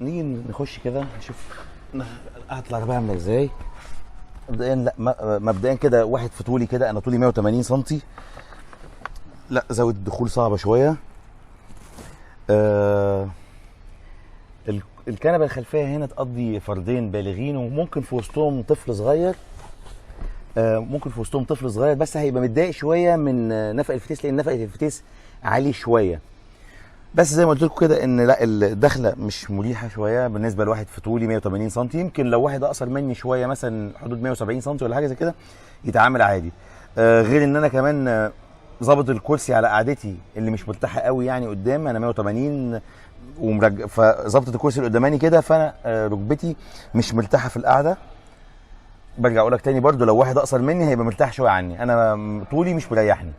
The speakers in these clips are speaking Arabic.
نيجي نخش كده نشوف قاعدة العربية عاملة ازاي. مبدئيا لا مبدئيا كده واحد في طولي كده، انا طولي 180 سم. لا زاوية الدخول صعبة شوية. الكنبة الخلفية هنا تقضي فردين بالغين وممكن في وسطهم طفل صغير. بس هيبقى متضايق شوية من نفق الفتيس، لان نفق الفتيس عالي شوية. بس زي ما قلت لكم كده ان لا الدخله مش مريحه شويه بالنسبه لواحد في طولي 180 سم. يمكن لو واحد اقصر مني شويه مثلا حدود 170 سم ولا حاجه زي كده يتعامل عادي. غير ان انا كمان ظابط الكرسي على قعدتي اللي مش مرتاحه قوي، يعني قدام انا 180 فظبطت الكرسي اللي قداماني كده، فانا ركبتي مش مرتاحه في القعده. برجع اقول لك تاني برضو لو واحد اقصر مني هيبقى مرتاح شويه عني، انا طولي مش مريحني.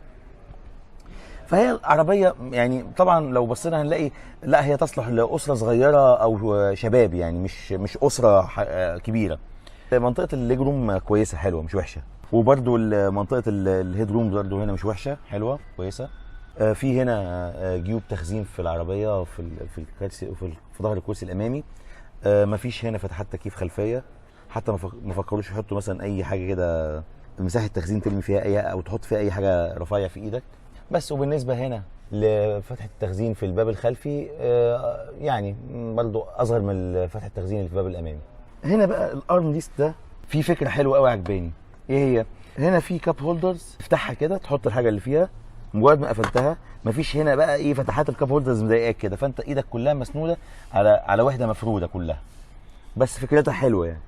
فهي العربية يعني طبعا لو بصينا هنلاقي لا هي تصلح لأسرة صغيرة أو شباب، يعني مش أسرة كبيرة. منطقة الليج روم كويسة حلوة مش وحشة، وبرده منطقة الهيد روم برده هنا مش وحشة حلوة كويسة. في هنا جيوب تخزين في العربية في الكرسي في ظهر الكرسي الأمامي. مفيش هنا فتحات تكييف خلفية، حتى ما فكروش يحطوا مثلا أي حاجة كده مساحة تخزين ترمي فيها أي أو تحط فيها أي حاجة رفيع في إيدك. بس وبالنسبه هنا لفتحه التخزين في الباب الخلفي يعني برضو اصغر من فتحه التخزين اللي في الباب الامامي. هنا بقى الارم ليست ده في فكره حلوه قوي عجباني. ايه هي؟ هنا في كاب هولدرز تفتحها كده تحط الحاجه اللي فيها، مجرد ما قفلتها مفيش هنا بقى ايه فتحات الكاب هولدرز مضايقاك كده، فانت ايدك كلها مسنوده على وحده مفروده كلها. بس فكرتها حلوه يعني.